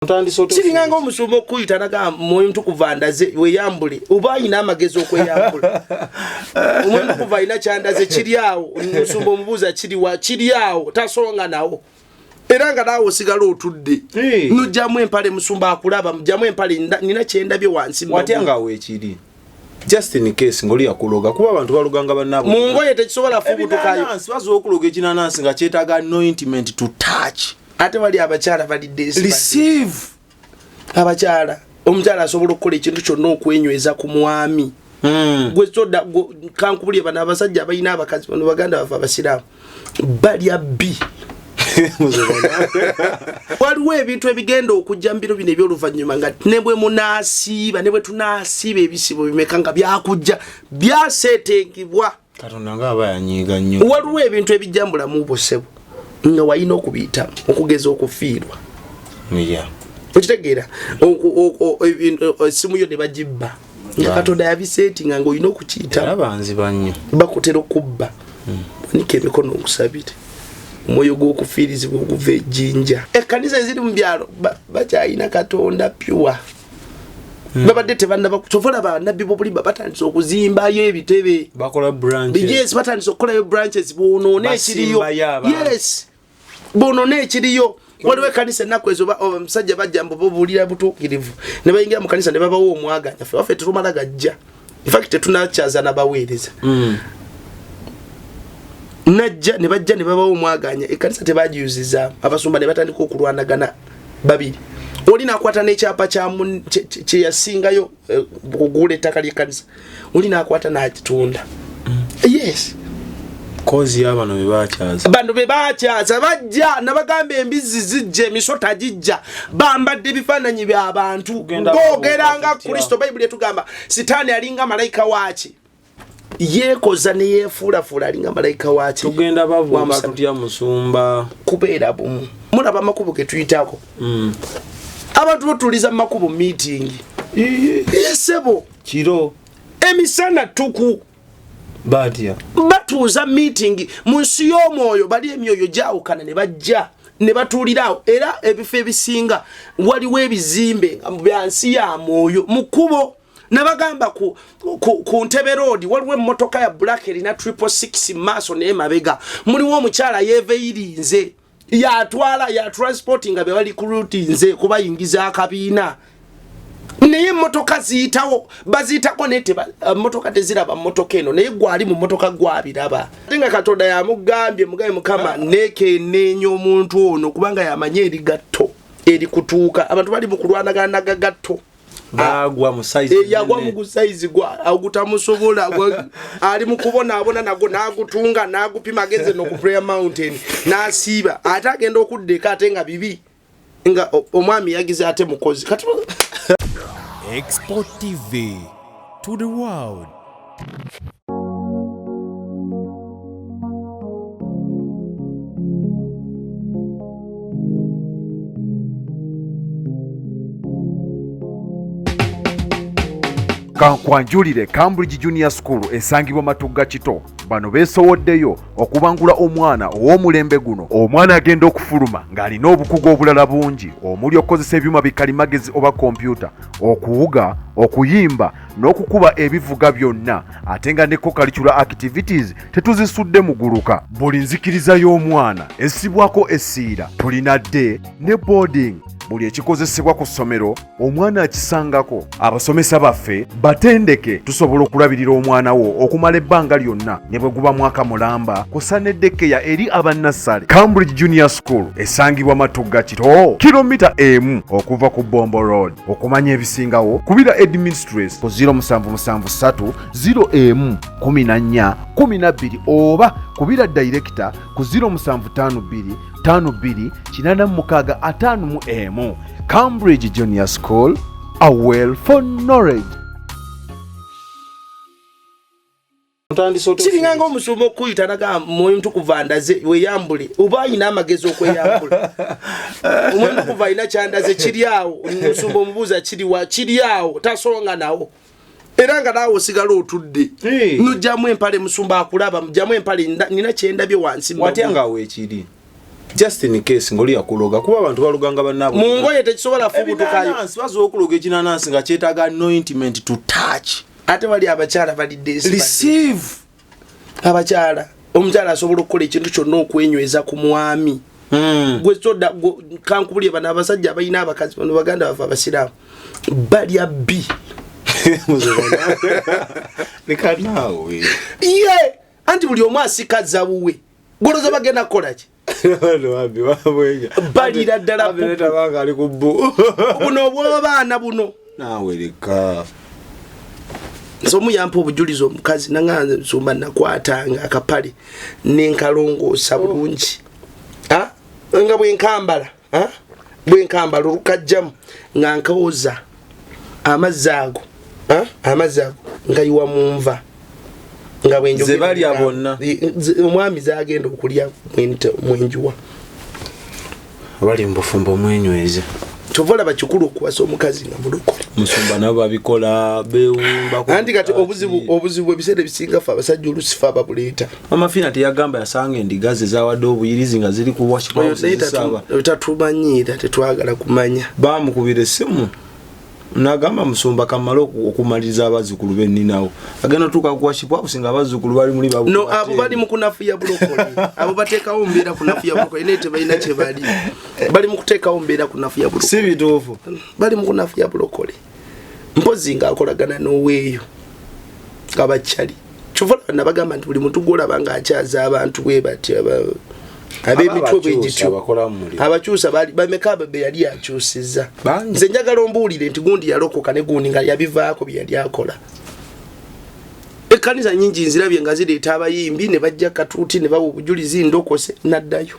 Kiringa ng'omusumba okuyita naga Mwoyo Mutukuvu andaze weyambule oba ayina amagezi okweyambula. Omwoyo Mutukuvu ayina kyandaze kiri awo omusumba omubuuza kiri awo tasonga nawo. Era nga naawe osigala otudde. Nujjamu empale musumba akulaba mujjamu empale nina kyendabye wansi. Watya nga weekiri. Just in case ngoli yakuloga kuba abantu baluganga bannabo. Mungoye tekisobola fubutukayo. Bazo okuloga ekinanansi nga kyetaaga anointment to touch. Ate wali abakyala balidde receive abakyala omukyala asobola okukola ekintu kyonna okwenyweza ku mwami. Gwe soda kankubulye bana abasajja abayina abakazi bano baganda bafa abasiraamu balya bbi. Waliwo ebintu ebigenda okujja mbiro bino eby'oluvannyuma nga nebwe munaasiiba nebwe tunaasiiba ebisibo bimeka nga byakujja byaseetenkibwa Katonda nga aba yanyiiga nnyo. Waliwo ebintu ebijja mu bulamu bwosebo nga wayina okubiyita okugeza okufiirwa. Okitegeera essimu yo ne bagibba nga Katonda yabiseetinga ng'olina okukiyita abanziba nnyo bakutera okubba. Wanika emikono okusabire omwoyo gw'okufiirizibwa okuva ejjinja. Ekkanisa eziri mu byalo bakyayina Katonda pyuwa. Babadde tebannaba kusobola bannabbi b'obulimba batandise okuzimbayo ebitebe. Bakola branches. Yes, batandise okukolayo branches bonoone ekiriyo. Yes. Bonoone ekiriyo. Waliwo ekkanisa ennaku ezo omusajja bajja mbubuulira butuukirivu ne bayingira mu kanisa ne babawo omwaganya ffe terumala gajja. In fact tetunakyaza n'abaweereza. Najja ne bajja ne babawo omwaganya ekkanisa tebagiyuziza abasumba ne batandika okulwanagana babiri. Oli nakwata n'ekyapa kye yasingayo okugula ettaka ly'ekkanisa. Oli nakwata n'akitunda. Yes. Kozi y'abano bebakyaza. Bano bebakyaza bajja nabagamba embizzi zijja emisota gijja bambadde ebifaananyi by'abantu boogeranga Kristo. Bayibuli etugamba sitaani alinga malayika waaki yeekoza ne yeefuulafuula alinga malayika waaki. Tugenda bavuga tutya musumba kubeera bumu. Mulaba amakubo ge tuyitako. Abantu botuliza makubo meeting. Yesebo kiro emisana tuku batya batuuza meeting mu nsi y'omwoyo bali emyoyo gyawukana ne bajja ne batuulirawo. Era ebifo ebisinga waliwo ebizimbe bya nsi ya mwoyo mu kkubo. Nabagamba ku Ntebe Road waliwo emmotoka ya black erina 666 maaso n'emabega. Muliwo omukyala yeeveyirinze yatwala ya transporting nga bali ku route nze kubayingiza akabiina. Naye emmotoka ziyitawo baziyitako nete emmotoka teziraba mmotoka eno naye gwali mu mmotoka gwabiraba. Ate nga Katonda yamugambye mugabe Mukama neekenneenya omuntu ono kubanga yamanye erigatto erikutuuka. Abantu bali mu kulwanagana gatto. Bagwa mu size yagwa mu size gwa agutamusobola ali mu kubonaabona nago nagutunga nagupima ageze no ku Prayer Mountain nasiiba ate agenda okuddeka ate nga bibi nga omwami yagize ate mukozi kati Export TV to the world. Kankwanjulire Cambridge Junior School esangibwa Matugga Kito. Bano beesowoddeyo okubangula omwana ow'omulembe guno. Omwana agenda okufuluma ng'alina obukugu obulala bungi omuli okukozesa ebyuma bikalimagezi oba kompyuta, okuwuga, okuyimba n'okukuba ebivuga byonna ate nga ne co-curricular activities tetuzisudde muguluka. Buli nzikiriza y'omwana essibwako essiira. Tulina day ne boarding. Buli ekikozesebwa ku ssomero omwana akisangako. Abasomesa baffe batendeke tusobola okulabirira omwana wo okumala ebbanga lyonna ne bwe guba mwaka mulamba kusa n'eddekeya eri abannassale. Cambridge Junior School esangibwa Matugga Kito kilomita 1 okuva ku Bombo Road. Okumanya ebisingawo kubira administrator ku 0773 01 14 12 oba kubira director ku 0752 52 86 Cambridge Junior School, a well for knowledge. Kiringa ng'omusumba okuyita naga Mwoyo Mutukuvu andaze weyambule oba ayina amagezi okweyambula. Omwoyo Mutukuvu ayina kyandaze kiri awo omusumba omubuuza kiri awo tasonga nawo. Era nga naawe osigala otudde. Nujjamu empale musumba akulaba mujjamu empale nina kyendabye wansi. Watya nga weekiri. just in case ngoli yakuloga kuba abantu baluganga bannabo mungoye tekisobola fubutukayo bazo okuloga ekinanasi nga kyetaaga anointment to touch ate wali abakyala balidde receive abakyala omukyala asobola okukola ekintu kyonna okwenyweza ku mwami gwe soda kankubulye bana abasajja abalina abakazi bano baganda bafa abasiraamu balya bbi nekanawe ye anti buli omu asikaza buwe goloza bagenda kukolaki balira ddala buno obw'abaana buno naawe leka nsomu yampa obujulizi omukazi nanganze nsumba nakwatanga akapale nenkalongoosa bulungi nga bwenkambala olukajjamu nga nkawoza amazzi ago nga yiwa mu nva nga bwenzebalya bonna omwami zagenda okulya mwenjuwa bali mbufumbo mwenyweze tovola bakikulu okuwasa omukazi nga mulokole musumba nabo babikola bewumba anti kati obuzibu ebiseera ebisinga fe abasajja olusifa ababuleeta amafina teyagamba yasanga endigazi zawadde obuyirizi nga ziri ku tatumanyiira tetwagala kumanya bamukubira essimu nagamba musumba kamala okumaliriza abazzukulu benninawo agenda tuuka kuwashipwa kusinga abazzukulu bali muli babu no abo bali mu kunafuya bulokole abo bateekawo mbeera kunafuya bulokole naye tebalina kye bali mu kuteekawo mbeera kunafuya bulokole si bituufu bali mu kunafuya bulokole mpozi ng'akolagana n'oweeyo abakyali kyova nabagamba nti buli muntu gwolaba ng'akyaza abantu bwe bati ab'emitwe bwegityo abakyusa bameka be yali akyusizza nze njagala ombuulire nti gundi yalokoka ne gundi nga yabivaako bye yali akola ekkanisa nnyingi nzirabye nga zireeta abayimbi ne bajja katuuti ne bawa obujulizi ndokose naddayo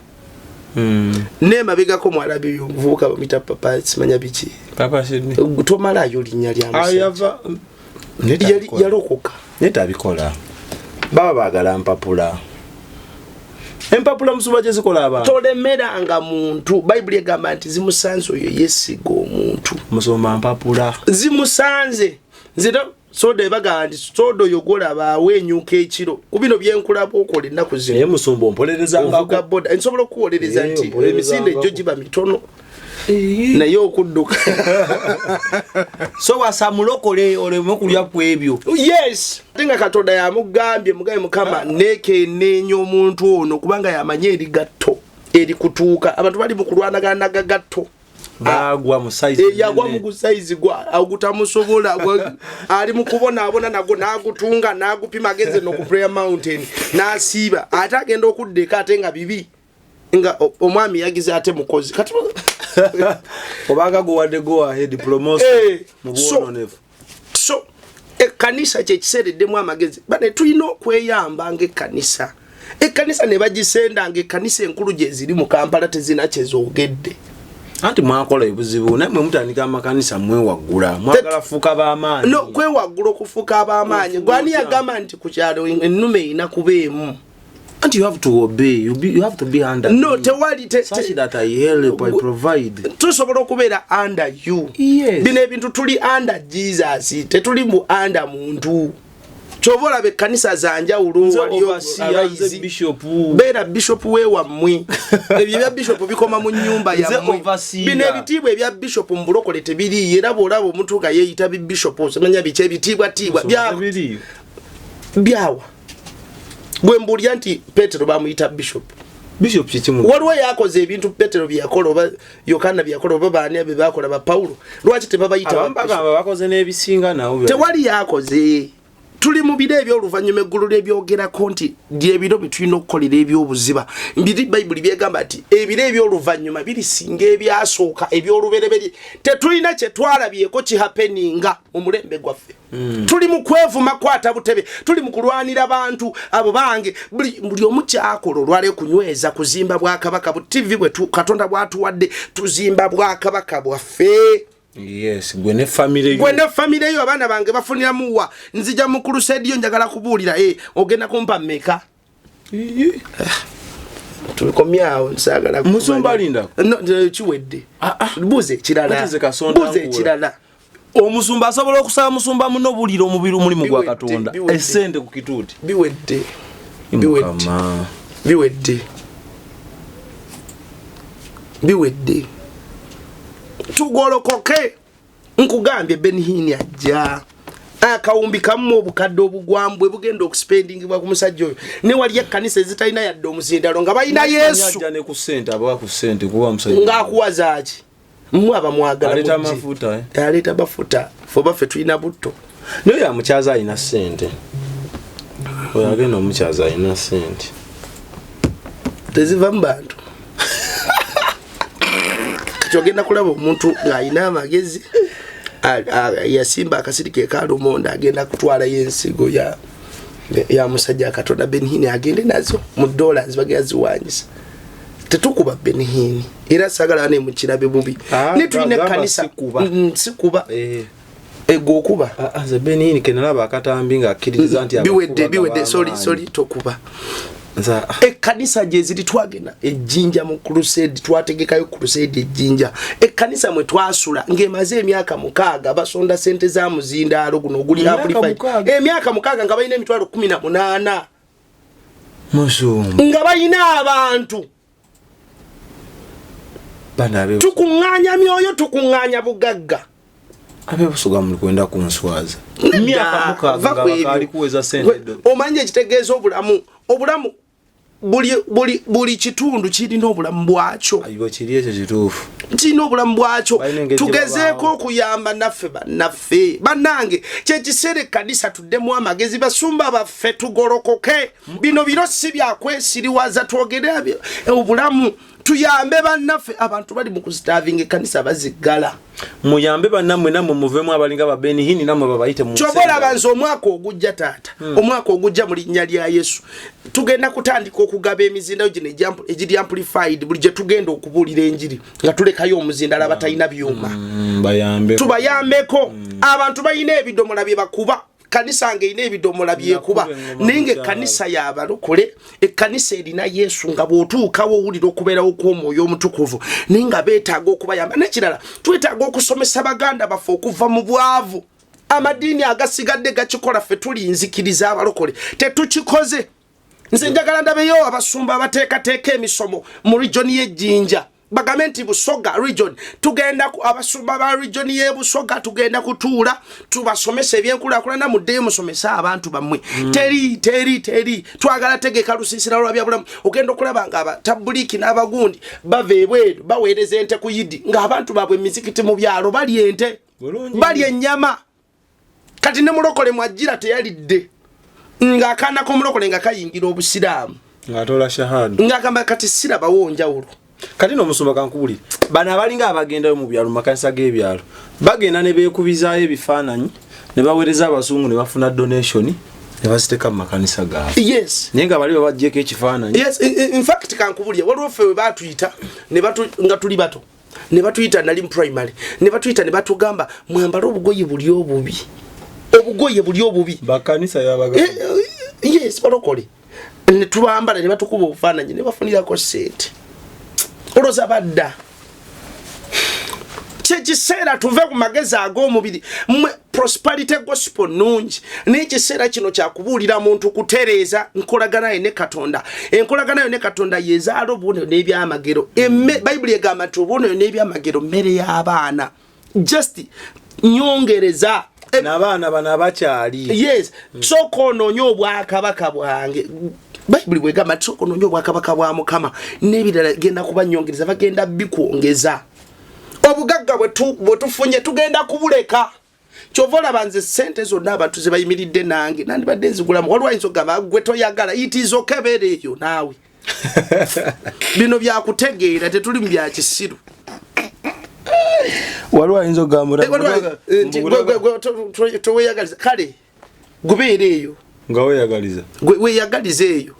nemabegako mwalabe eyo omuvubuka bamuyita papa simanya biki tomalayo linnya lya yalokoka netabikola baba baagala mpapula empapula musumba gye zikola abantu tolemeranga muntu bayibuli egamba nti zimusanze oyo yesiga omuntu musomba mpapula zimusanze nzira soda ebagamba nti soda oyo golaba awenyuka ekiro ku bino byenkulaba okola ennaku zino naye musumba ompolerezanga boda nsobola okuwolereza nti emisinde egyo giba mitono naye okudduka so wasamulokole olemu kulya ku ebyo yes ate nga katonda yamugambye mugabe mukama nekenneenya omuntu ono kubanga yamanye erigatto erikutuuka abantu bali mu kulwanagana nagagatto bagwa mu size yagwa mu size gwa agutamusobola ali mu kubonaabona nago nagutunga nagupima ageze no ku Prayer Mountain nasiiba ate agenda okuddeka ate nga bibi nga omwami yagize ate mukozi kati obaga go wadde go ahead promotion mu bwononefu so ekkanisa kye kiseereddemu amagezi bane tulina okweyamba ng'ekkanisa ekkanisa ne bagisenda ng'ekkanisa enkulu gye ziri mu Kampala tezina kyezoogedde anti mwakola ebuzibu naye mwe mutandika amakanisa mwewaggula mwagala fuuka b'amaanyi no kwewaggula okufuuka ab'amaanyi gwani yagamba nti ku kyalo ennume erina kubeemu. And you have to obey. You have to be under. No, me. tewali such that I help, I provide. Tusobola okubeera under you. Yes. Bino ebintu tuli under Jesus. Tetuli mu under muntu. Chovola be kanisa zanjawulo waliyo abayizi bishop. Beera bishop wewa mmwe. Ebyo bya bishop bikoma mu nyumba ya mmwe. Bino ebitibwa ebya bishop mbulokole tebiri era bolabo omuntu ga yeyita bi bishop osemanya biche bitibwa tibwa byawa. Gwe mbulya nti Petero bamuyita bishop. Bishop kichimu. Waliwo yakoze ebintu Petero byakola oba Yohana byakola oba baani abe bakola ba Paulo. Lwaki tebabayita bakoze n'ebisinga nawo. Tewali yakoze. Tuli mu bire eby'oluvannyuma eggulu ly'ebyogerako nti byebiro bitulina okukolera eby'obuziba. Mbiri Bayibuli byegamba ati ebire eby'oluvannyuma birisinga ebyasooka eby'olubereberye. Tetulina kye twalabyeko kihapeninga mu mulembe gwaffe. Tuli mu kwevuma kwata butebe, tuli mu kulwanira abantu abo bange buli omu kyakola olwale kunyweza kuzimba Bwakabaka bu TV bwe Katonda bwatuwadde tuzimba Bwakabaka bwaffe. Yes, gwene family yo abana bange bafunira muwa nzija mu crusade yo njagala kubuulira ogenda kumpa meka tulikomyao nsagala musumba linda no chiwedde buze kirala omusumba asobola okusaba musumba muno buliro omubiri mulimu gwa Katonda esende ku kituuti biwedde tugolokoke nkugambye Benihini ajja akawumbi kamu obukadde obugwambwe bugenda okuspendingibwa ku musajja oyo ne wali ekkanisa ezitalina yadde omuzindalo nga balina Yesu ajja ne ku sente aba ku sente kuba musajja ng'akuwazaaki mmwe abamwagala aleta mafuta aleta bafuta fo baffe tulina butto naye ya mukyaza alina sente oyo agenda omukyaza alina sente teziva mu bantu kati ogenda kulaba omuntu ng'alina amagezi yasimba akasirike kalumonda agenda kutwala yensigo ya musajja akatonda Benihini agende nazo mu dollars bagya ziwanyisa tetukuba Benihini era sagala ne mukirabe bubi ne tulina kanisa sikuba ego okuba ze Benihini kenalaba akatambi nga akkiriza nti biwedde sorry tokuba nza kanisa je zili twagena ejjinja mu crusade twategekayo crusade ejjinja kanisa mwe twasula ngemaze emyaka 6 basonda sente za muzindalo guno oguli amplified emyaka 6 nga bayina emitwalo 18 musumba nga bayina abantu banabe tukunganya myoyo tukunganya bugagga abe busuga mu kwenda kunswaza emyaka 6 nga ali kuweza sente omanye kitegeeza obulamu buli kitundu kirina obulamu bwakyo ayibo kiri ekyo kituufu kirina obulamu bwakyo tugezeeko okuyamba naffe bannange kyekiseera ekkanisa tuddemu amagezi basumba baffe tugolokoke bino biro si byakwesiriwaza twogere obulamu tuyambe bannaffe abantu bali mu kustavinga ekkanisa baziggala muyambe bannammwe nammwe muvemu abalinga ba Benihini nammwe babayite mu kyobola banze omwaka ogujja taata omwaka ogujja mu linnya lya Yesu tugenda kutandika okugaba emizindayo gino egiri amplified buli gye tugenda okubuulira enjiri nga tulekayo omuzindala abatalina byuma tubayambeko abantu balina ebidomola bye bakuba kanisa ngeine ebidomola byekuba ninge kanisa yabalokole ekkanisa erina Yesu nga bwotuukawo owulira okubeerawo kw'omwoyo omutukuvu ninga beetaaga okubayamba nekirala twetaaga okusomesa baganda baffe okuva mu bwavu amadiini agasigadde gakikola ffe tulinzikiriza abalokole tetukikoze nze njagala ndabeyo abasumba abateekateeka emisomo mu region y'Ejjinja bagamenti Busoga region tugenda ku abasumba ba region ye Busoga tugenda kutuula tubasomesa ebyenkulakulana mu dde musomesa abantu bamwe teri twagala tegeka lusisira lwa byabulamu ogenda okulaba nga abatabuliki n'abagundi bava ebweru baweereza ente ku yidi nga abantu babwe emizikiti mu byalo bali ente bali ennyama kati ne mulokole mwajjira teyalidde nga akana ko mulokole nga kayingira obusiraamu nga tola shahada nga kamba kati sira bawonja ulo kati no musumba kankubuli bana abalinga abagenda mu byalo makanisa g'ebyalo bagenda ne beekubizayo ebifaananyi ne baweereza abazungu ne bafuna donation ne baziteka mu makanisa gaabwe yes nenga bali babajjeko ekifaananyi yes in fact kankubuli waliwo ffe we batuyita ne batu nga tuli bato ne batuyita nali mu primary ne batuyita ne batugamba mwambala obugoyi buli obubi bakanisa yabaga yes balokole ne tubambala ne batukuba obufaananyi ne bafunirako sente oloza badda kyekiseera tuve ku magezi ag'omubiri mmwe prosperity gospel nungi n'ekiseera kino kyakubuulira muntu kutereeza nkolaganayo ne Katonda enkolaganayo ne Katonda yezaala obubonero n'ebyamagero bayibuli egamba nti obubonero n'ebyamagero mmere y'abaana just nyongereza n'abaana bano abakyali yes sooka onoonya obwakabaka bwange bayibuli bwegamba nti sooka onoonya obwakabaka bwa Mukama n'ebirala genda kubanyongereza bagenda bikwongeza obugagga bwe tufunye tugenda kubuleka kyovola banze sente zonna abantu ze bayimiridde nange nandibadde nzigulamu waliwo ayinza okugamba gwe toyagala itiza okebera eyo naawe bino byakutegeera tetuli mu bya kisiru waliwo ayinza okugamba toweyagaliza kale gubeera eyo nga weyagaliza weyagaliza eyo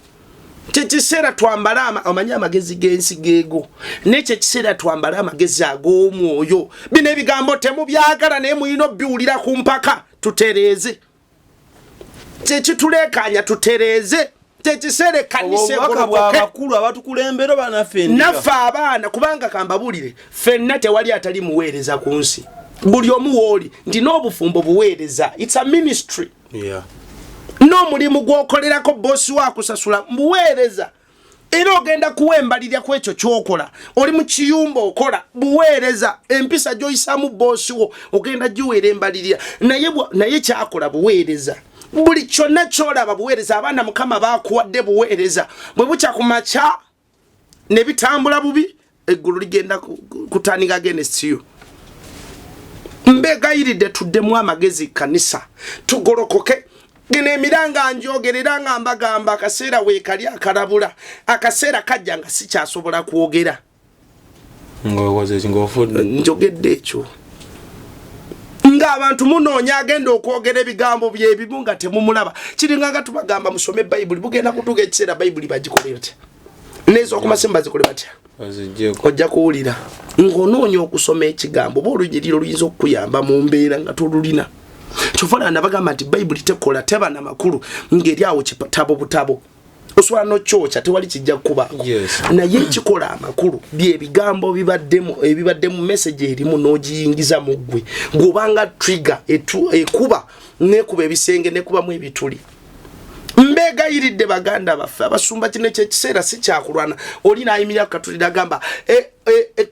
kyekiseera twambala omanye amagezi g'ensi geego nekyo ekiseera twambala amagezi ag'omwoyo bino ebigambo temubyagala naye muyina obbiwulira ku mpaka tutereeze kyekituleekanya tutereeze kyekiseera ekkanisa egolokoke abatukulembera banaffe naffe abaana kubanga kambabuulire ffenna tewali atali muweereza ku nsi buli omu wooli nti n'obufumbo buweereza it's a ministry yeah. n'omulimu gw'okolerako boosi waakusasula mbuweereza era ogenda kuwembalirya ku ekyo kyokola oli mu kiyumba okola buweereza empisa gy'oyisaamu boosi wo ogenda giweera embalirya naye kyakola buweereza buli kyonna kyolaba buweereza abaana mukama baakuwadde buweereza bwe bukya ku makya ne bitambula bubi eggulu ligenda kutandika against you. Mbegayiridde tuddemu amagezi kanisa tugolokoke gene emiranga njogerera nga mbagamba akaseera weekali akalabula akaseera kajja nga sikyasobola kwogera njogedde ekyo nga abantu munoonya agenda okwogera ebigambo byebibu nga temumulaba kiringa nga tubagamba musome bayibuli bugenda kutuuka ekiseera bayibuli bagikolera batya nezo okumasemba bazikole batya ojja kuwulira ng'onoonya okusoma ekigambo boolugiriro luyinza okukuyamba mu mbeera nga tolulina kyofala nabagamba nti bayibuli tekola teba na makulu ngeri awo kitabo butabo osobola nokyokya tewali kijja kukubaako naye ekikola amakulu byebigambo ebibaddemu message erimu n'ogiyingiza mu ggwe ng'obanga trigger ekuba nekuba ebisenge nekubamu ebituli. Mbegayiridde baganda baffe abasumba kino ekiseera si kyakulwana oli nayimirira katulira gamba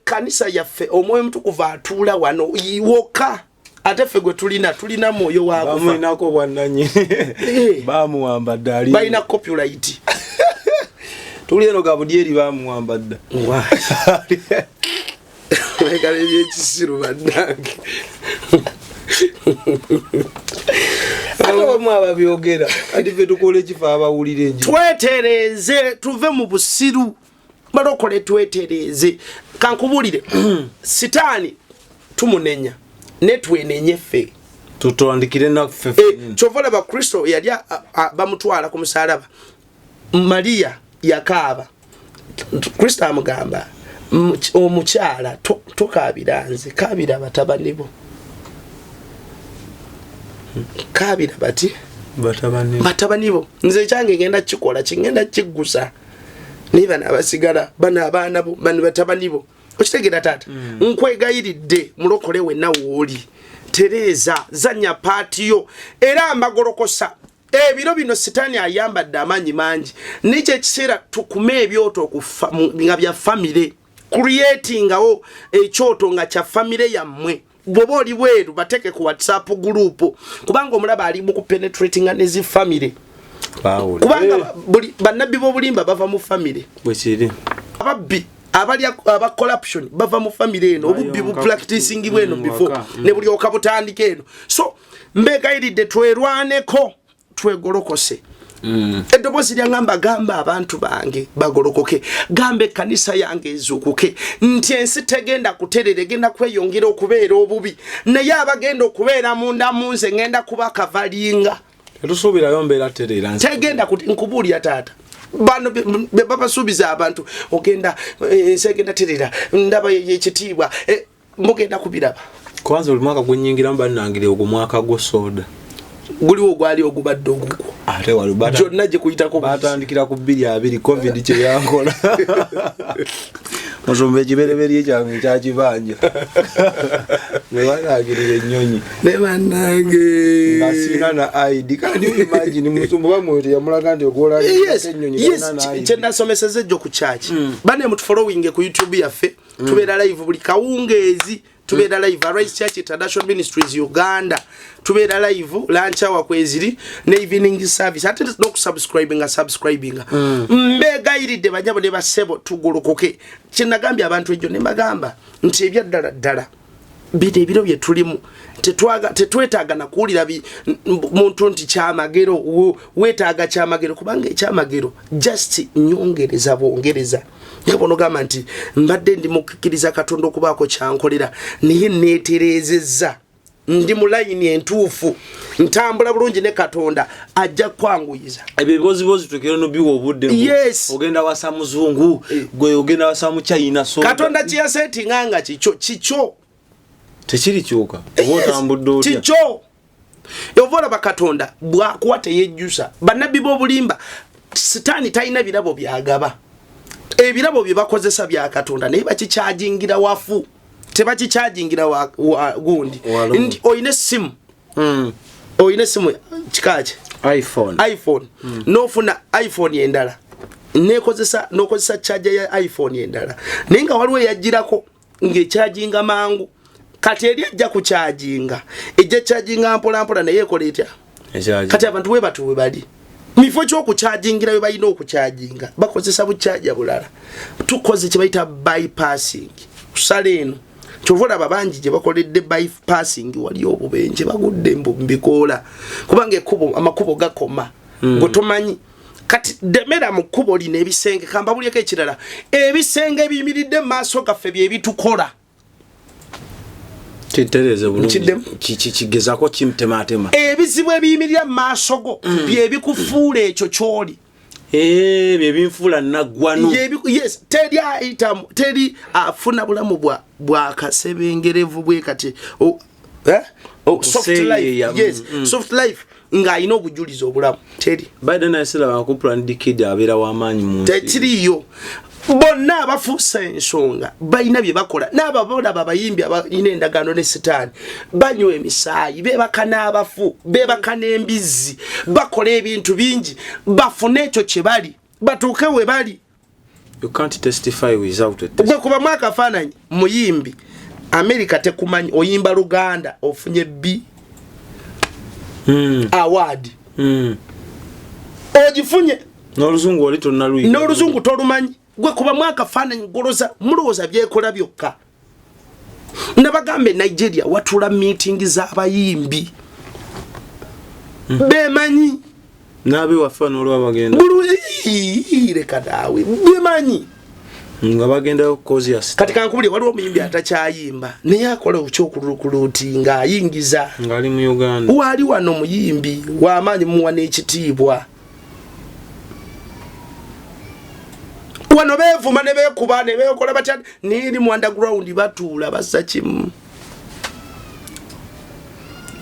kanisa yaffe omwoyo mutukuvu atuula wano yiwoka ate ffe gwe tulina mwoyo wakufainako bwannanyini bamuwambadde ali balina copyright tuli eno gabudyeri bamuwamba dda ekala ebyekisiru bannange abamu ababyogera kati ffe tukole kifa abawulira enji twetereze tuve mu busiru balokole twetereze kankubulire sitaani tumunenya netwenenye ffe tutandikire naffe kyovola bakristo yali bamutwala ku musalaba Maria yakaaba Kristo amugamba omukyala tokabira nze kabira batabani bo kabira bati batabani bo nze kyange ngenda kikola kingenda kigusa niba nabasigala bana abaana bo bano batabani bo okitegera tata nkwegayiridde mulokole wenna wooli Tereza zanya patiyo era ambagolokosa ebiro bino sitani ayambadde amaanyi mangi nikyo ekiseera tukume ebyoto nga bya family creating awo ekyoto nga kya family yammwe bwoba oli bweru bateke ku WhatsApp group kubanga omulaba ali mu kupenetrating nezi family kubanga bannabbi b'obulimba bava mu family bwekiri ababbi abali aba corruption bava mu family eno obubbi bu practicing bweno before ne buli okabutandika eno so mbegayiridde twerwaneko twegolokose edobozi lyangamba gamba abantu bange bagolokoke gambe kanisa yange ezukuke nti ensi tegenda kuterere genda kweyongera okubeera obubi naye abagenda okubeera munda munze ngenda kuba kavalinga tusuubirayo mbeera terera tegenda nkubuulira taata bano babasuubiza abantu ogenda segenda terera ndaba yekitiibwa mugenda kubiraba kwanza buli mwaka gwenyingiramu bannangire ogwo mwaka gwo soda guliwo gwali ogubadde ogugwo ate walubata jonna gye kuyitako batandikira ku 2 covid kye yankola musombe kibereberye kyange kyakibanja nebanagirira ennyonyi nebanage ngasina na ID kandi imagine musumbu bamwote yamulaga ndi ogola ennyonyi kyendasomeseze jjo ku church bane mutufollowing ku YouTube yaffe tubeera live buli kawungeezi tubeera live Arise Church International Ministries Uganda tubeera live lunch hour kweziri ne evening service ate no subscribing mbegayiridde banyabo ne basebo tugolokoke kinagambye abantu ejo ne bagamba nti ebya ddala bide ebiro bye tulimu tetwetaaga nakuwulira muntu nti kyamagero wetaaga kyamagero kubanga ekyamagero just nyongereza bongereza yabono gamba nti mbadde ndi mukkiriza Katonda okubaako kyankolera naye neeterezezza ndi mu line entuufu ntambula bulungi ne Katonda ajja kwanguyiza ebibozibozi tukero no biwo obudde ogenda wasa muzungu gwe ogenda wasa mu China so Katonda kiyasetinganga kicho tekiri kyoka obotambudde otya kicho yovola bakatonda bwakuwate yejjusa bannabbi b'obulimba sitani talina birabo byagaba ebirabo bye bakozesa bya Katonda naye bakikyajingira wafu tebakikyajingira gundi ndi oyine simu oyine simu kikache iPhone nofuna iPhone endala nokozesa charger ya iPhone endala nenga waliwo yajirako nge charginga mangu kati eri ajja ku charginga ejja charginga mpola naye ekoletya kati abantu we bali mifo kyo ku chargingira yo bayina oku charginga bakozesa bu charger bulala tukoze kye bayita bypassing saleno chovola babanji je bakoledde bypassing wali obubenje bagudde mbikola kubanga ekubo amakubo gakoma gotomanyi kati demera mukubo line ebisenge kamba bulyeko ekirala ebisenge biyimiridde maaso gaffe bye bitukola kitereze bulungi kigezako kimtematema ebizibu ebiyimirira maaso go bye bikufuula ekyo kyoli bye binfuula naggwano yes teri afuna bulamu bwa kasebengerevu bwe kati soft life yes soft life nga ino obujulizo obulamu teri Biden ayesera bakuplan dikid abera w'amaanyi mu tetiriyo bonna abafuusa ensonga balina bye bakola n'ababola babayimbi abalina endagaano ne sitaani banywa emisaayi beebaka n'abafu beebaka n'embizzi bakola ebintu bingi bafune ekyo kye bali batuuke we bali. You can't testify without it. Gwe kuba mwaka afaananyi muyimbi America tekumanyi oyimba Luganda ofunye B award ogifunye n'oluzungu oli tonnaluyiga n'oluzungu tolumanyi gwe kuba mwaka afaananyi goloza mulowooza byekola byokka. Nabagambe Nigeria watula meeting z'abayimbi bemanyi nabe wafa n'olwa bagenda leka daawe bemanyi nga bagenda kozi ya kati kankubulye waliwo omuyimbi atakyayimba naye akola ekyokuluti nga ayingiza ngali mu Uganda wali wano muyimbi w'amaanyi muwa n'ekitiibwa wano beevuma ne beekuba ne beekola batya n'eri mu underground batuula bassa kimu.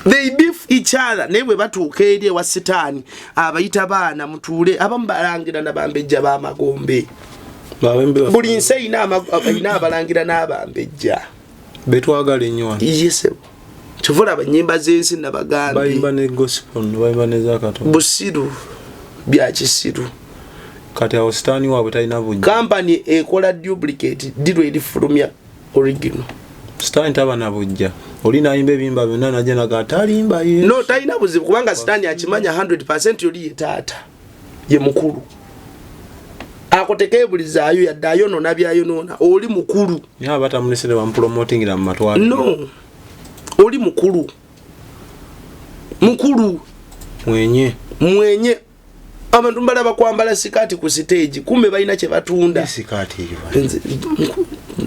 They beef each other. Newe batuuka eri ewa sitaani abayita baana mutuule abamu balangira n'abambejja b'amagombe buli nsi eyina abalangira n'abambejja betwagala ennyo yese kyovula abanyimba z'ensi nabagambe bayimba ne gospel bayimba ne zakatonda busiru bya kisiru kati awo sitaani waabwe talina bujja company ekola duplicate diro erifulumya original sitaani taba na bujja oli nayimba ebimba byonna najja nagatalimba ye no talina buzibu kubanga sitaani akimanya 100% oli ye taata ye mukulu akotekebulizayo yaddayo nona byayonona oli mukulu ya batamunesere bampromotingira mu matwali no oli mukulu mwenye abantu mbalaba kwambala sikati ku stage kumbe balina kye batunda sikati hiyo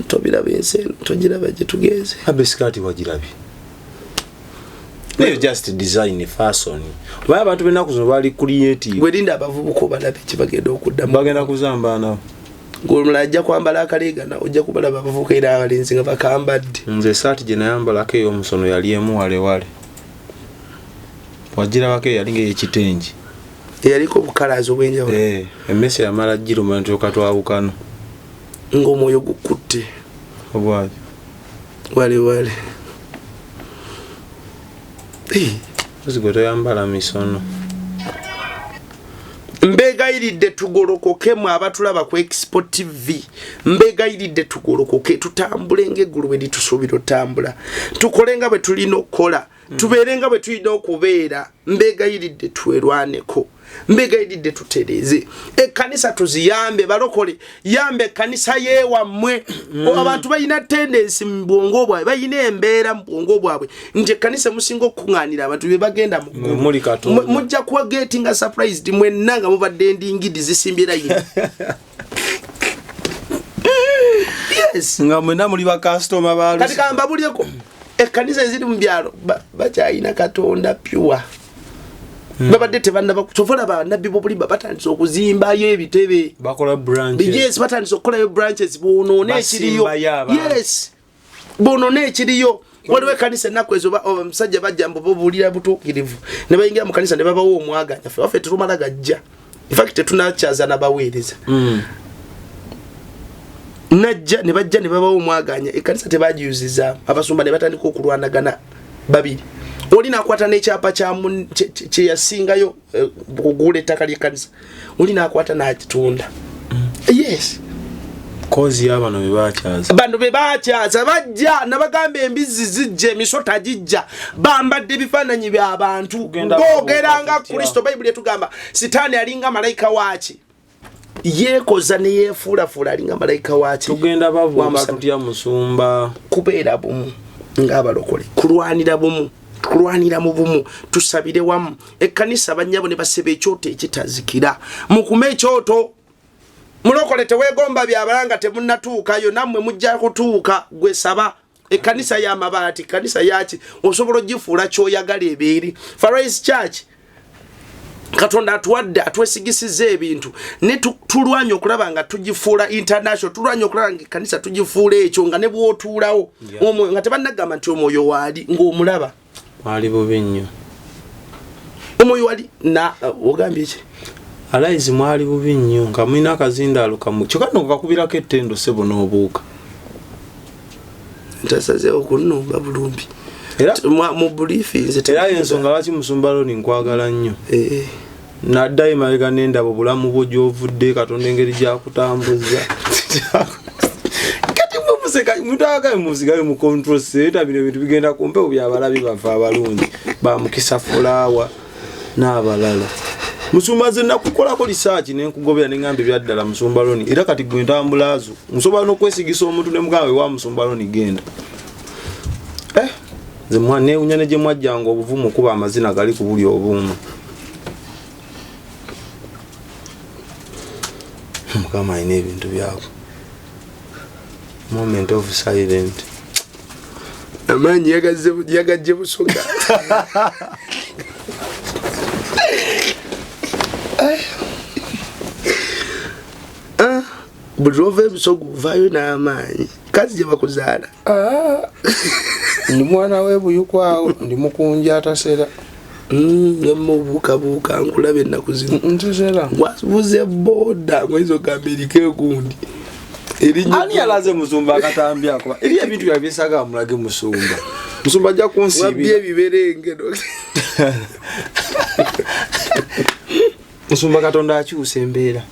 tobira bense togiraba je tugeze abe sikati wagirabi they just design fashion baya abantu bena kuzo bali creative gwerinda abavubuko balabe kibagenda okuddamu bagenda kuzamba nao ngolumula ajja kwambala akalega na ojja kubalaba abavubuka era abalenzi nga bakambadde nze sati je nayambala ke yo musono yali emu wale wagira wake yali nge ekitenji yaliko bukalazo bwenjawo emmese yamala jiro mantu katwawukano ng'omwoyo gukutte obwaje wale uzigoto yambala misono mbegayiridde tugolokoke mu abatulaba ku Export TV mbegayiridde tugolokoke tutambule ng'eggulu bwe litusuubira otambula tukole nga bwe tulina okukola tubeere nga bwe tulina okubeera mbegayiridde twerwaneko mbegayiridde tutereze ekkanisa tuziyambe balokole yambe ekkanisa yeewammwe abantu balina tendensi mu bwongo bwabwe balina embeera mu bwongo bwabwe nti ekkanisa musinga okuŋŋaanira abantu be bagenda mujja kuwa geti nga surprised mwenna nga mubadde endingidi zisimbye layini yes nga mwena muli ba customer balu kati kamba bulyeko ekkanisa eziri mu byalo bakyayina katonda pure babadde tebanda bakutofola banabbi bobulimba batandise okuzimbayo ebitebe bakola branches yes batandise okukolayo branches bonoone ekiriyo yes bonoone ekiriyo waliwo ekkanisa ennaku ezo omusajja bajja mbubuulira butuukirivu ne bayingira mu kanisa ne babawo omwaganya ffe tulumala gajja infact tetunakyaza nabaweereza najja ne bajja ne babawo omwaganya ekkanisa tebagiyuzizaamu abasumba ne batandika okulwanagana babiri oli nakwata n'ekyapa kye yasingayo okugula ettaka ly'ekkanisa oli nakwata n'akitunda yes kozi y'abano bebakyaza bano bebakyaza bajja nabagamba embizi zijja emisota gijja bambadde ebifaananyi by'abantu boogeranga Kristo Bayibuli etugamba sitaani alinga malayika waaki yeekoza ne yeefuulafuula alinga malayika waaki tugenda bavuga tutya musumba kubeera bumu ng'abalokole kulwanira bumu kulwanira mu bumu tusabire wamu ekkanisa bannyabo ne baseba ekyoto ekitazikira mukuma ekyoto mulokole teweegomba byabalanga temunnatuukayo nammwe mujja kutuuka gwe saba ekkanisa y'amabaati ekkanisa yaki osobola ogifuula kyoyagala ebeeri Farais Church Katonda atuwadde atwesigisiza ebintu ne tulwanya okulaba nga tugifuula international tulwanya okulaba nga ekkanisa tugifuula ekyo nga ne bw'otuulawo omwoyo nga tebannagamba nti omwoyo waali ng'omulaba wali bubi nnyo omwoyo wali na ogambye ki alaizi mwali bubi nnyo nga mulina akazindaalo kamu kyokka nokakubirako ettendo sebo n'obuuka ntasazeewo kunnumba bulumbi era mu buliefinze era ensonga lwaki musumba Loni nkwagala nnyo naddayo emabega n'endaba obulamu bwo gy'ovudde Katonda engeri gyakutambuza kati mutagayo musigayo mu control center bino ebintu bigenda ku mpewo by'abalabi baffe abalungi bamukisa fulaawa n'abalala musumba nze nakukolako lisaaki nenkugobera neŋŋamba ebyaddala musumba Loni era kati gwe ntambulaazo nsobola n'okwesigisa omuntu ne mugambe wa musumba Loni genda nze neewunya ne gye mwajjanga obuvumu kuba amazina gali ku buli obuuma mukama alina ebintu byako moment of silent amaanyi yagajje busoga buli lwova ebisogo ovaayo n'amaanyi kazi gye bakuzaala ndi mwana w'ebuyukwawo ndi mukunja atasera mubuukabuuka nkulaba ennaku zino ntusera wabuze boda mwezi ogambirika egundi ani yalaze musumba akatambi akoba eri ebintu byabyesaga mulage musumba ajja kunsiibira wabye ebiberengero musumba Katonda akyusa embeera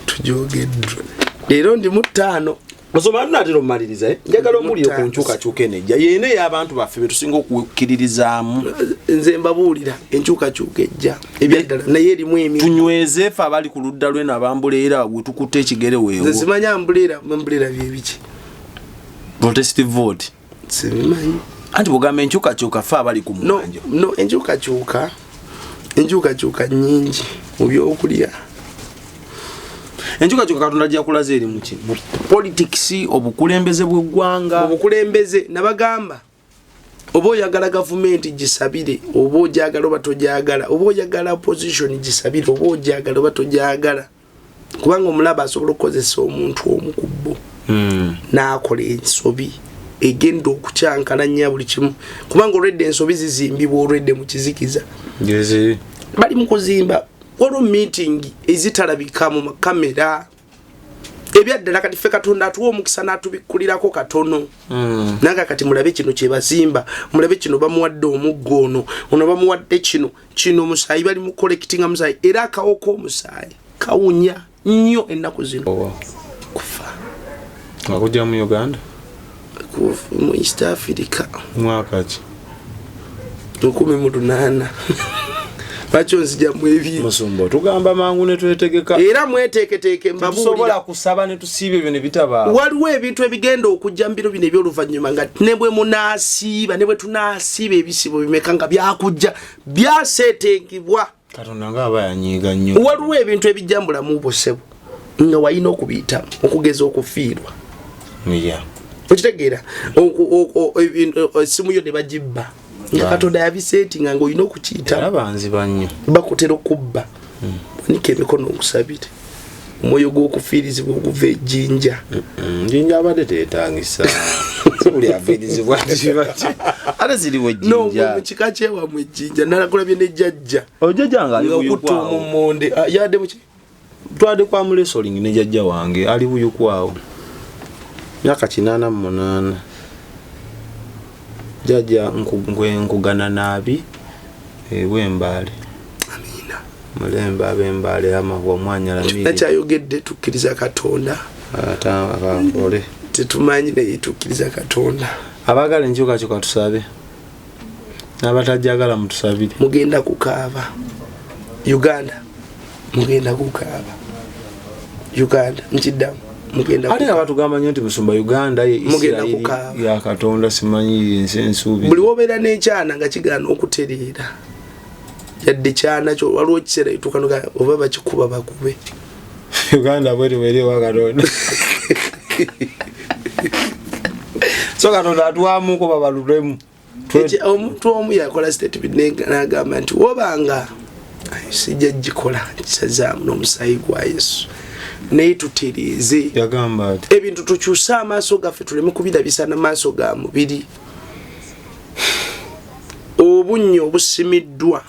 tujogeddwa leero ndi mu 5 musumba tunatera omumaliriza njagala omulire ku nkyukakyuka enejja yeene y'abantu baffe betusinga okukkiririzaamu nze mbabuulira enkyukakyuka ejja ebyaddala naye erimu emi tunyweze ffe abali ku ludda lwe nabambuleera we tukutte ekigere weewo nze simanya mbuleera byebiki protestive vote sibimanyi anti bwogamba enkyukakyuka ffe abali ku muwanjo no enkyukakyuka nnyingi mu byokulya enkyukakyuka Katonda gyakulaza eri muki mu politics obukulembeze bw'eggwanga obukulembeze nabagamba oba oyagala gavumenti gisabire oba ogyagala oba togyagala oba oyagala opposition gisabire oba ogyagala oba togyagala kubanga omulaba asobola okukozesa omuntu omu ku bo n'akola ensobi egenda okukyankalanya buli kimu kubanga olwedde ensobi zizimbibwa olwedde mu kizikiza bali mu kuzimba waliwo meeting ezitalabika mu makamera ebyaddala kati ffe Katonda atuwa omukisa n'atubikkulirako katono nanga kati mulabe kino kye bazimba mulabe kino bamuwadde omuggo ono bamuwadde kino musaayi bali mu collectinga musaayi era akawo k'omusaayi kawunya nnyo ennaku zino kufa akujja mu Uganda mu East Africa mwaka ki 18 Pacho nzija mwevi musumba tugamba mangu ne twetegeka era mweteketeeke mbabulira tusobola kusaba ne tusiibe byo ne bitaba waliwo ebintu ebigenda okujja mbiro bino eby'oluvannyuma nga nebwe munaasiiba nebwe tunaasiiba ebisibo bimekanga byakujja byaseeteekebwa Katonda nga aba yanyiiga nnyo waliwo ebintu ebijjambula mu bosebo nga wayina okubiyita okugeza okufiirwa okitegeera esimu yo ne bagibba nga Katonda yabiseetinga ng'olina okukiyita abanziba nnyo bakutera okubba wanika emikono okusabire omwoyo gw'okufiirizibwa okuva ejjinja njinja abadde teetangisa buli afiirizibwa ate ziriwo ejjinja mu kika kyewamwe ejjinja nalakulabye nejjajja ojjajja nga ali okutta omummonde yadde muki twade kwa mulesoling ne jjajja wange ali buyukwawo myaka 88 jjajja nkugana nabi wembale amina mulembe abembale amahuwa mwanya lamiri nakyayogedde tukkiriza Katonda akakole tetumanyi naye tukkiriza Katonda abagala enkyukakyuka tusabe n'abatajjagala mutusabire mugenda kukaaba Uganda mugenda kukaaba Uganda nkiddamu mugenda ate abatugamba nnyo nti musumba Uganda ye Isirairi ya Katonda simanyi ensuubi buli wobeera n'ekyana nga kigaana okutereera yadde kyana kyo waliwo kiseera itukanuka oba bakikuba bakube Uganda bweri weri wa Katonda so Katonda atuwamuko babalulemu omuntu omu yakola statement n'agamba nti wobanga sijja gikola kisazaamu n'omusaayi gwa Yesu naye tutereeze yagamba ati ebintu tukyusa amaaso gaffe tuleme kubirabisa n'amaaso ga mubiri obunnyo obusimiddwa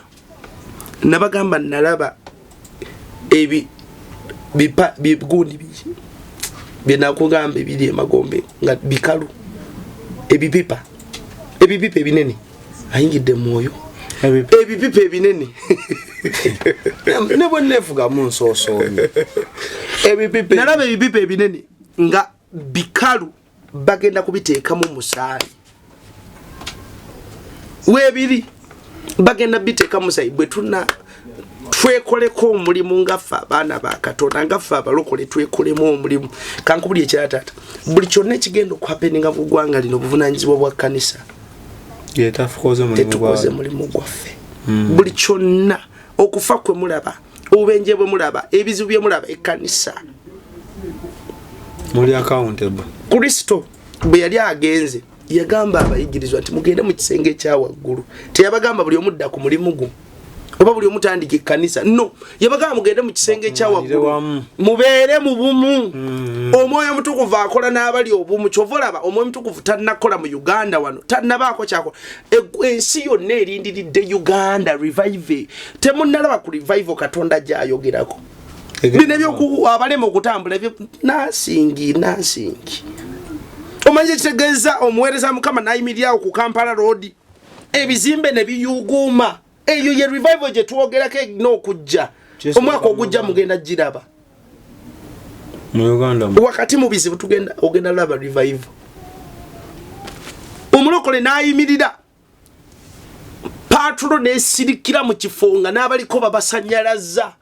nabagamba nalaba bigundi byenakugamba ebiri emagombe nga bikalu ebipipa ebinene ayingidde mwoyo ebipipa ebinene ne bwennefuga mu nsoosoonyo nalaba ebipipa ebinene nga bikalu bagenda kubiteekamu musaayi weebiri bagenda biteeka musaayi bwe tuna twekoleko omulimu ngaffe abaana ba Katonda ngaffe abalokole twekolemu omulimu kankubuli ekirala taata buli kyonna ekigenda okuhapeninga mu ggwanga lino obuvunaanyizibwa bwa kkanisa tetukoze mulimu gwaffe buli kyonna okufa kwe mulaba obubenje bwe mulaba ebizibu bye mulaba ekkanisa muli accountable Kristo bwe yali agenze yagamba abayigirizwa nti mugende mu kisenge ekya waggulu teyabagamba buli omudda ku mulimu gwo oba buli omutandika ekkanisa no yabagamba mugende mu kisenge ekya waggulu mubeere mu bumu omwoyo omutukuvu akola n'abali obumu kyovolaba omwoyo omutukuvu tannakola mu Uganda wano tannabaako kyakola ensi yonna erindiridde Uganda revive temunnalaba ku revive Katonda gy'ayogerako bino ebyoku abalema okutambula ebyo nasingi omanyi ekitegeeza omuweereza Mukama n'ayimirirawo ku Kampala Road ebizimbe ne biyuguuma eyo ye revival gye twogerako n'okujja omwaka ogujja mugenda giraba mu Uganda wakati mu bizibu ogenda laba revival omulokole n'ayimirira patro n'esirikira mu kifunga n'abaliko babasanyalaza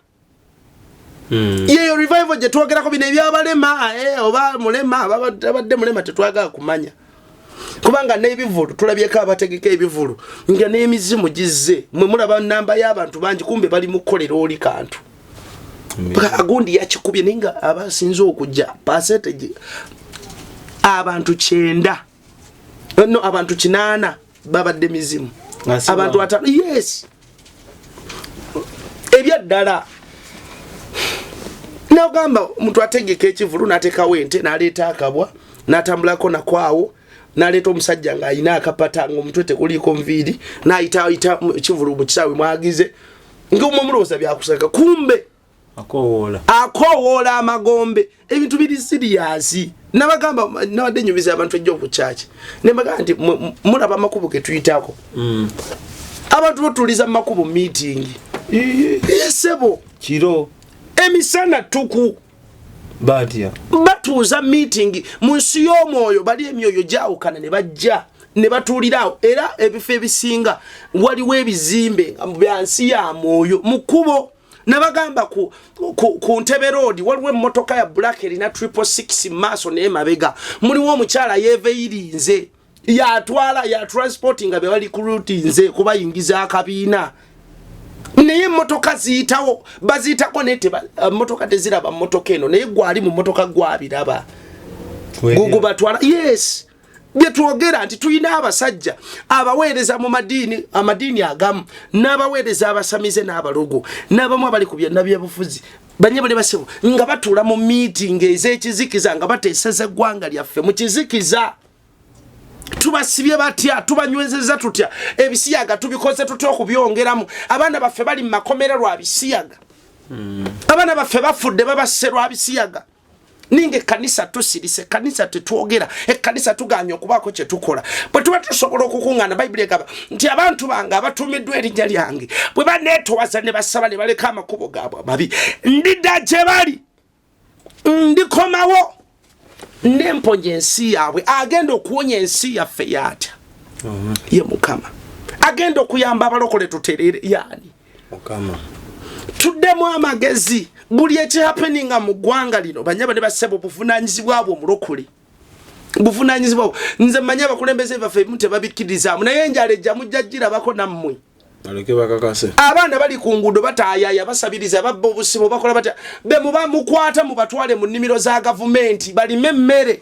yeyo revival gye twogerako bino ebyabalema oba mulema abadde mulema tetwagala kumanya kubanga n'ebivulu tulabyeko abategeka ebivulu nga n'emizimu gizze mwe mulaba namba y'abantu bangi kumbe bali mu kkolera oli kantu agundi yakikubye ninga abasinze okujja percentage abantu 9 no abantu 8 babadde mizimu abantu 5 yes ebyaddala nagamba omuntu ategeka ekivulu n'atekawo ente n'aleeta akabwa n'atambulako nakwawo n'aleeta omusajja ng'ayina akapata ng'omutwe tekuliiko nviiri n'ayita kivulu mu kisaawe mwagize ng'omulowooza byakusaka kumbe akowoola amagombe ebintu biri siriyasi nabagamba nabadde nyubiza abantu ejja okukyaki nembagamba nti mulaba amakubo ge tuyitako abantu botuliza mu makubo meeting yesebo kiro emisana tuku batya batuuza meeting mu nsi y'omwoyo bali emyoyo gyawukana ne bajja ne batuulirawo era ebifo ebisinga waliwo ebizimbe bya nsi ya mwoyo mu kkubo nabagamba ku Ntebe Road waliwo emmotoka ya black erina 666 maaso n'emabega muliwo omukyala yeeveyirinze ya transporting nga bali ku route nze kubayingiza akabiina naye motoka ziyitawo baziyitako nete motoka teziraba motoka eno naye gwali mu motoka gwabiraba gugu batwala yes byetwogera nti tuyina abasajja abaweereza mu amadini agamu n'abaweereza abasamize n'abalogo n'abamu abali ku byannaby'obufuzi banyebale basebo nga batuula mu meeting ez'ekizikiza nga bateeseza eggwanga lyaffe mu kizikiza tubasibye batya tubanywezeza tutya ebisiyaga tubikoze tutya okubyongeramu abaana baffe bali mu makomera lwa bisiyaga abaana baffe bafudde babase lwa bisiyaga ninge kanisa tusirise kanisa tetwogera kanisa tuganya okubaako kye tukola bwe tuba tusobola okukuŋŋaana bayibuli egamba nti abantu bange abatuumiddwa erinnya lyange bwe baneetowaza ne basaba ne baleka amakubo gaabwe amabi ndidda gye bali ndikomawo nemponya ensi yaabwe agenda okuwonya ensi yaffe yatya ye Mukama agenda okuyamba abalokole tuterere yani Mukama tuddemu amagezi buli ekihappeninga mu ggwanga lino banyaba ne basebo buvunaanyizibwa bwo omulokole buvunaanyizibwa nze manya abakulembeze baffe tebabikkiririzaamu naye enjala ejja mujja girabako nammwe aleke bakakase abaana bali ku nguudo bataayaaya basabiriza babba obusibo bakola batya be muba mukwata mubatwale mu nnimiro za gavumenti balime emmere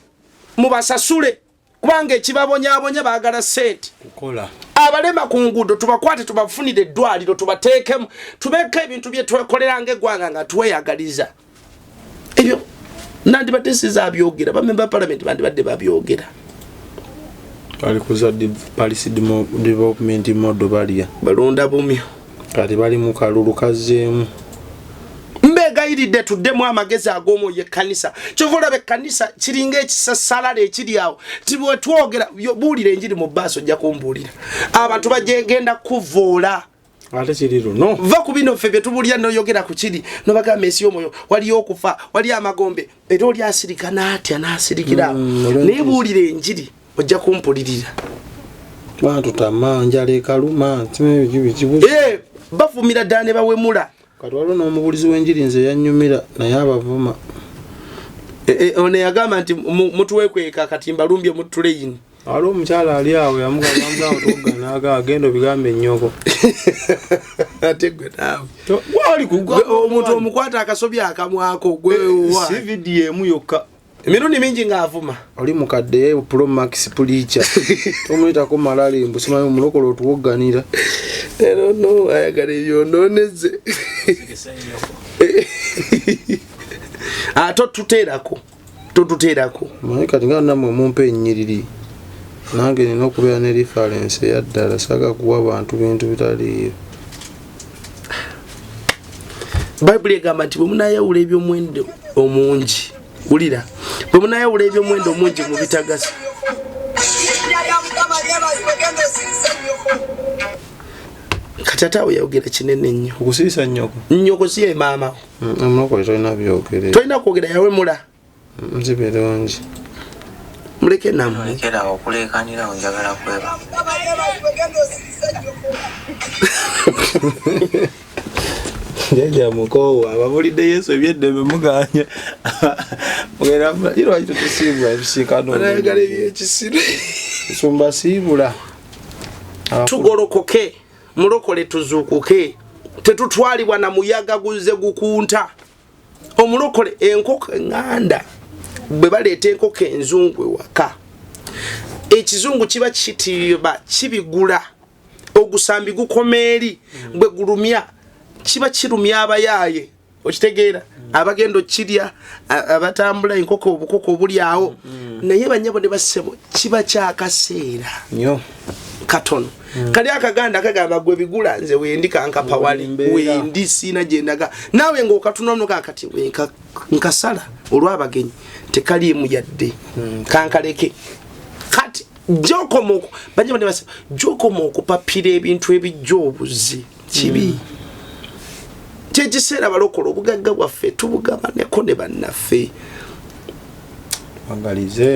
mubasasule kubanga ekibabonyaabonya baagala sente kukola abalema ku nguudo tubakwate tubafunire eddwaliro tubateekemu tubeeko ebintu bye twekoleranga eggwanga nga tweyagaliza ebyo nandibadde sizaabyogera bamemba palamenti bandibadde babyogera bali kuza policy development model balya balonda bumyo kati bali mu kalulu kazzeemu mbegayiridde tuddemu amagezi ag'omwoyo ekkanisa kyova olaba ekkanisa kiringa ekisasalala ekiri awo tibwe twogera buulira enjiri mu bbaaso ojja kumbuulira abantu bagenda kuvoola ate kiri luno va ku bino ffe bye tubuulira noyogera ku kiri nobagamba ensi y'omwoyo waliyo okufa waliyo amagombe era oli asirika n'atya n'asirikira awo naye buulira enjiri ojja kumpulirira bantu tamanjala ekaluma bavumira ddala ne bawemula kati waliwo n'omubulizi w'enjiri nze yannyumira naye abavuma ono yagamba nti mutuwekweka katimba lumbye mutuleyini waliwo omukyala ali awo yamugamba twogganaga agenda obigambe ennyoko ate gwe naawe omuntu omukwata akasobya akamwako gwewa si vidiyo emu yokka emirundi mingi ng'avuma oli mukadde pro max pulicha tomuyitako malalimbu simanyi omulokole otuwogganira era no ayagala ebyononeze totuteerako manyi kati nga nammwe mumpa ennyiriri nange nina okubeera ne reference eyaddala saga kuwa abantu bintu bitaliiyo bayibuli egamba nti bwe munayawula eby'omuwendo omungi wulira bwe munayawula eby'omuwendo omungi mu bitagasa kati ate awo yayogera kinene nnyo okusirisa nnyoko si ye maamawo omulokole tolina byogere tolina kwogera yawemula nzi birungi muleke nammwe lekerawo okulekanirawo njagala kweba jaja mukowa ababulidde yesu ebyeddembe muganya mugenda lwaki tutusiibula ebisiikano ayagala ebyekisire nsumba siibula tugolokoke mulokole tuzuukuke tetutwalibwa na muyaga guze gukunta omulokole enkoko eŋŋanda bwe baleeta enkoko enzungu ewaka ekizungu kiba kitiba kibigula ogusambi gukoma eri bwe gulumya kiba kirumya abayaaye okitegeera abagenda okirya abatambula enkoko obukoko obuli awo naye banyabo ne basebo kiba kyakaseera nnyo katono kali akaganda akagamba gwe bigula nze wendi kankapa wali wendi sina gyendaga nawe ng'okatunono kakati nkasala olw'abagenyi tekaliimu yadde kankaleke kati jokomo banyabo ne basebo jokomo okupapira ebintu ebijja obuzi kibi kyekiseera balokola obugagga bwaffe tubugabaneko ne bannaffe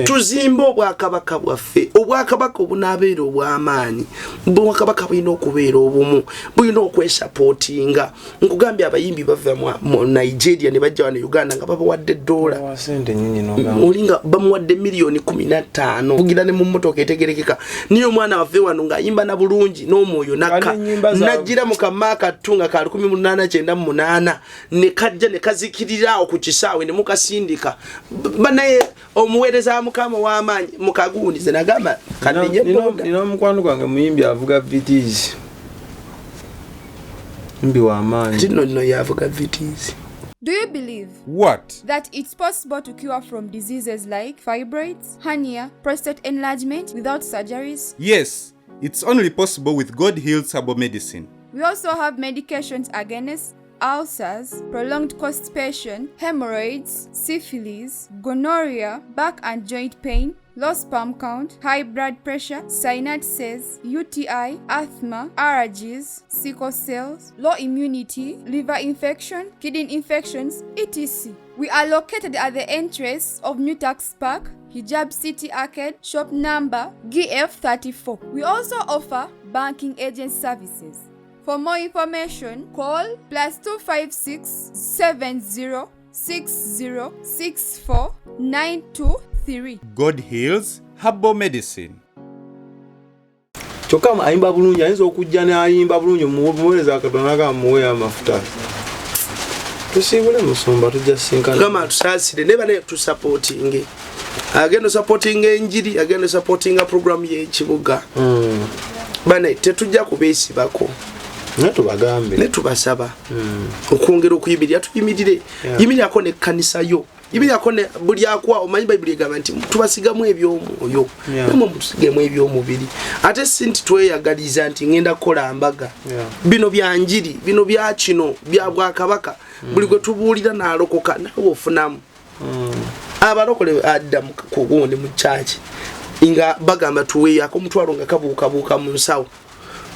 tuzimbe obwakabaka bwaffe obwakabaka obunaabeera obw'amaanyi obwakabaka bulina okubeera obumu bulina okwesapootinga nkugambye abayimbi bava mu Nigeria ne bajja wano Uganda nga babawadde $. Olinga bamuwadde $15,000,000 bugira ne mu mmotoka etegerekeka niyo omwana waffe wano ng'ayimba na bulungi n'omwoyo nakka najjira mu kamaaka ttunga ka 1898 ne kajja ne kazikirira ku kisaawe ne mukasindika banaye omuweereza mukama w'amaanyi mukaguunize nagamba kadinye nina mukwano gwange muyimbi avuga vitizi mbi w'amaanyi tinno yavuga vitizi. Do you believe What? that it's possible to cure from diseases like fibroids, hernia, prostate enlargement without surgeries? Yes, it's only possible with God Heals Herbal Medicine. We also have medications against ulcers, prolonged constipation, hemorrhoids, syphilis, gonorrhea, back and joint pain, low sperm count, high blood pressure, sinuses, UTI, asthma, allergies, sickle cells, low immunity, liver infection, kidney infections, etc. We are located at the entrance of New Tax Park, Hijab City Arcade, shop number GF34. We also offer banking agent services. For more information, call +256 70 60 64 923. God Heals Herbal Medicine. kyokka ayimba bulungi ayinza okujja n'ayimba bulungi muweereza akatonda kamuwe amafuta tusiibule musumba tujja sinkana kama tusaasire ne bane tusupporting agenda supporting enjiri agenda supporting program y'ekibuga bane tetujja kubeesibako netubagambe netubasaba okwongera okuyimirira tuyimirire yimirirako n'ekkanisa yo yimirirako ne buli akwa omanyi bayibuli egamba nti tubasigamu ebyomwoyo namwe mutusigemu ebyomubiri ate sinti tweyagaliza nti ngenda kukola mbaga bino bya njiri bino bya kino bya bwakabaka buli gwe tubuulira n'alokoka nawe ofunamu abalokole adda ku gundi mu church nga bagamba tuweeyako omutwalo nga kabuukabuuka mu nsawo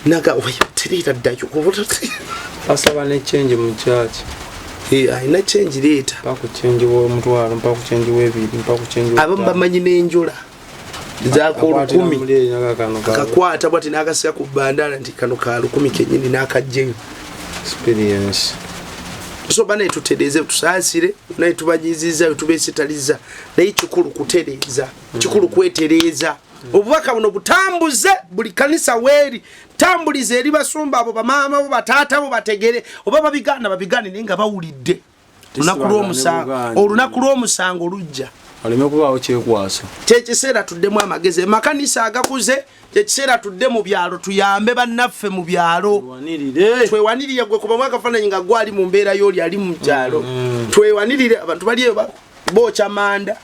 naga tereta ddayo asaba ne change mu church ayina change leeta mpaka change w'omutwalo mpaka change w'ebiri mpaka change abamu bamanyi n'enjola zaako 10 akakwata bwati n'akasika ku bandala nti kano ka 10 kenyini n'akajjeyo experience so bane tutereze tusaasire naye tubajiziza tubeesitaliza naye kikulu kutereza kikulu kwetereza obubaka buno butambuze buli kanisa weeri tambulize eri basumba abo bamaama abo bataata abo bategere oba babigane nenga bawulidde olunaku lw'omusango olujja aleme kubaawo kyekwaso kyekiseera tuddemu amagezi makanisa agakuze kyekiseera tudde mu byalo tuyambe bannaffe mu byalo twewanirire gwe kuba mwakafaananyi nga gwali mu mbeera y'oli ali mu kyalo twewanirire abantu baliyo bookya manda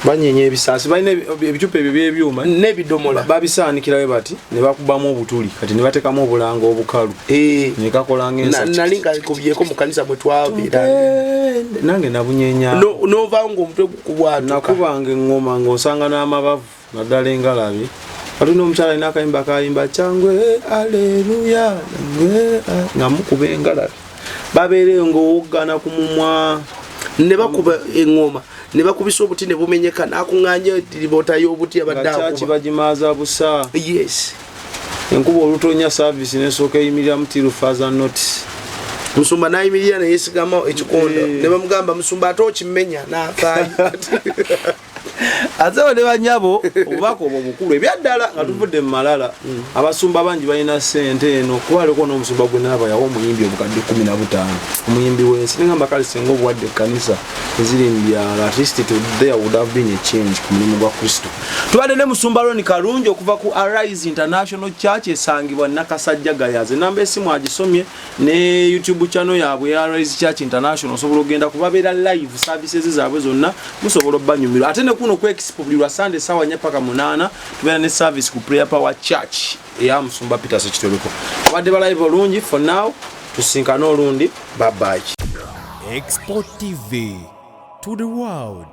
banyenya ebisaasi balina ebicupa ebyo by'ebyuma n'ebidomola babisaanikirawe bati ne bakubamu obutuli kati ne bateekamu obulanga obukalu ne kakola ng'ensaki nali nga kubyeko mu kanisa bwe twabeera nange nabunyenya n'ovaawo ng'omutwe gukubwatuka nakubanga eŋŋoma ng'osanga n'amabavu naddala engalabi alina omukyala alina akayimba kayimba kyangwe aleluya nga mukuba engalabi babeereyo ng'owoggana ku mumwa ne bakuba eŋŋoma ne bakubisa obuti ne bumenyeka n'akuŋŋaanya libota y'obuti abadde bagimaaza busa yes enkuba olutonya service n'esooka eyimirira mutiru faza notice musumba n'ayimirira ne yeesigama ekikondo ne bamugamba musumba ate okimenya n'afaayo ate ne banyabo obubaka obwo bukulu ebyaddala nga tuvudde mu malala abasumba bangi balina ssente eno kubaliko n'omusumba gwe naaba yawa omuyimbi obukadde 15 omuyimbi w'ensi nengamba kale singa obuwadde ekkanisa eziri mu byalo at least there would have been a change ku mulimu gwa kristo tubadde ne musumba Ron Kalungi okuva ku Arise International Church esangibwa Nakasajja Gayaze namba esimu agisomye ne YouTube channel yaabwe ya Arise Church International osobola ogenda kubabeera live services zaabwe zonna musobola obbanyumirwa ate ne kuno ku expo buli lwa Sunday sawa 4 paka 8 tubeera ne service ku Prayer Power Church eya musumba Peter Sekitoleko abadde balive bulungi for now tusinkana olundi bye bye Export TV to the world.